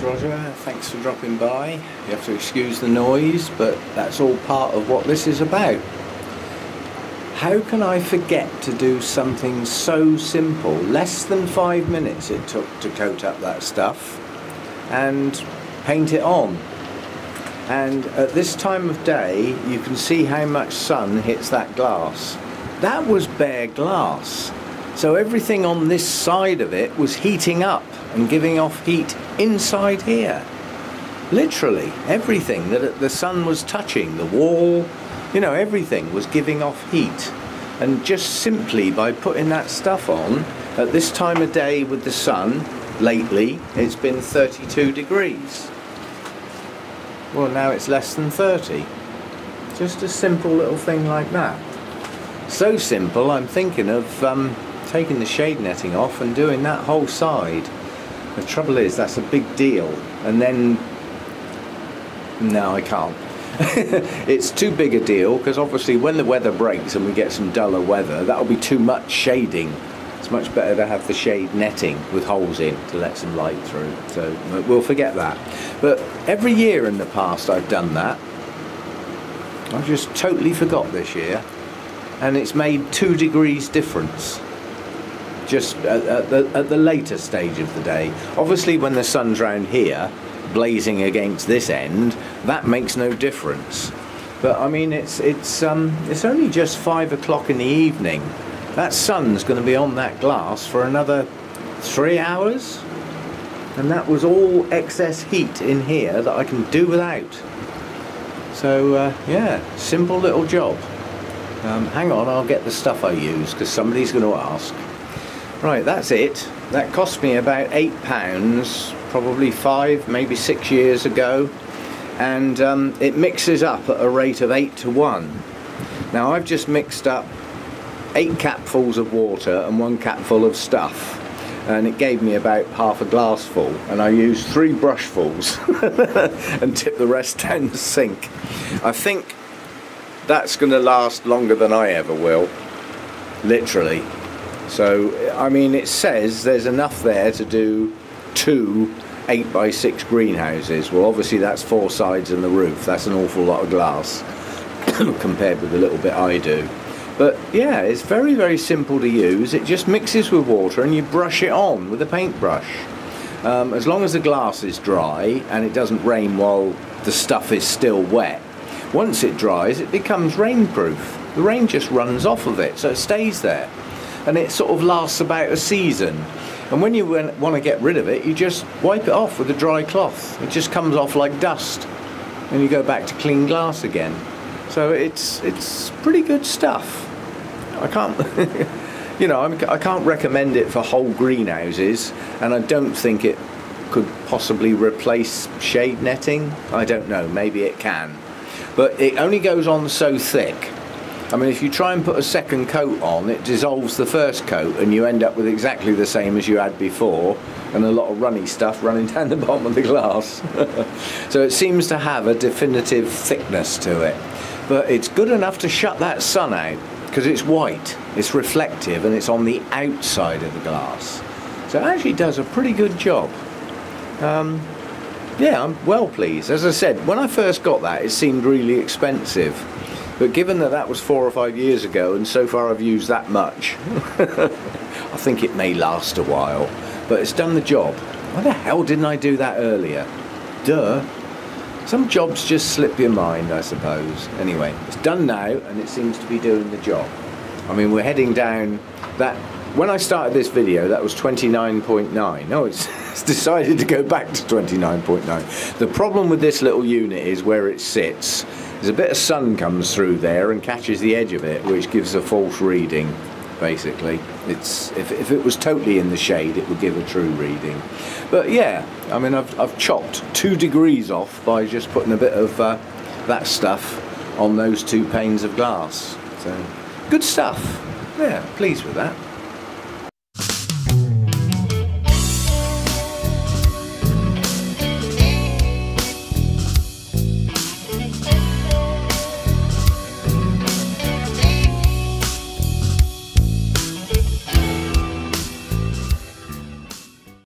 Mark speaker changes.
Speaker 1: It's Roger, thanks for dropping by. You have to excuse the noise, but that's all part of what this is about. How can I forget to do something so simple? Less than 5 minutes it took to coat up that stuff and paint it on. And at this time of day you can see how much sun hits that glass. That was bare glass, so everything on this side of it was heating up and giving off heat inside here. Literally everything that the sun was touching, the wall, you know, everything was giving off heat. And just simply by putting that stuff on at this time of day with the sun, lately it's been 32 degrees. Well, now it's less than 30. Just a simple little thing like that. So simple, I'm thinking of taking the shade netting off and doing that whole side. The trouble is, that's a big deal, and then no, I can't. It's too big a deal, because obviously when the weather breaks and we get some duller weather, that'll be too much shading. It's much better to have the shade netting with holes in to let some light through, so we'll forget that. But every year in the past I've done that. I've just totally forgot this year, and it's made 2 degrees difference. Just at the later stage of the day. Obviously when the sun's round here blazing against this end, that makes no difference, but I mean it's only just 5 o'clock in the evening. That sun's going to be on that glass for another 3 hours, and that was all excess heat in here that I can do without. So yeah, simple little job. Hang on, I'll get the stuff I use, because somebody's going to ask. Right, that's it. That cost me about £8, probably 5, maybe 6 years ago, and it mixes up at a rate of 8 to 1. Now I've just mixed up 8 capfuls of water and 1 capful of stuff, and it gave me about half a glass full, and I used 3 brushfuls and tipped the rest down the sink. I think that's going to last longer than I ever will, literally. So, I mean, it says there's enough there to do 2 8x6 greenhouses. Well, obviously that's 4 sides and the roof. That's an awful lot of glass compared with the little bit I do. But yeah, it's very, very simple to use. It just mixes with water and you brush it on with a paintbrush. As long as the glass is dry and it doesn't rain while the stuff is still wet. Once it dries, it becomes rainproof. The rain just runs off of it, so it stays there. And it sort of lasts about a season, and when you want to get rid of it, you just wipe it off with a dry cloth. It just comes off like dust and you go back to clean glass again. So it's pretty good stuff. I can't you know, I can't recommend it for whole greenhouses, and I don't think it could possibly replace shade netting. I don't know, maybe it can, but it only goes on so thick. I mean, if you try and put a second coat on, it dissolves the first coat and you end up with exactly the same as you had before, and a lot of runny stuff running down the bottom of the glass. So it seems to have a definitive thickness to it, but it's good enough to shut that sun out, because it's white, it's reflective, and it's on the outside of the glass. So it actually does a pretty good job. Yeah, I'm well pleased. As I said, when I first got that, it seemed really expensive. But given that that was 4 or 5 years ago, and so far I've used that much, I think it may last a while. But it's done the job. Why the hell didn't I do that earlier? Duh. Some jobs just slip your mind, I suppose. Anyway, it's done now, and it seems to be doing the job. I mean, we're heading down that. When I started this video, that was 29.9. No, it's decided to go back to 29.9. The problem with this little unit is where it sits. There's a bit of sun comes through there and catches the edge of it, which gives a false reading, basically. It's if it was totally in the shade, it would give a true reading. But yeah, I mean, I've chopped 2 degrees off by just putting a bit of that stuff on those 2 panes of glass. So, good stuff. Yeah, pleased with that.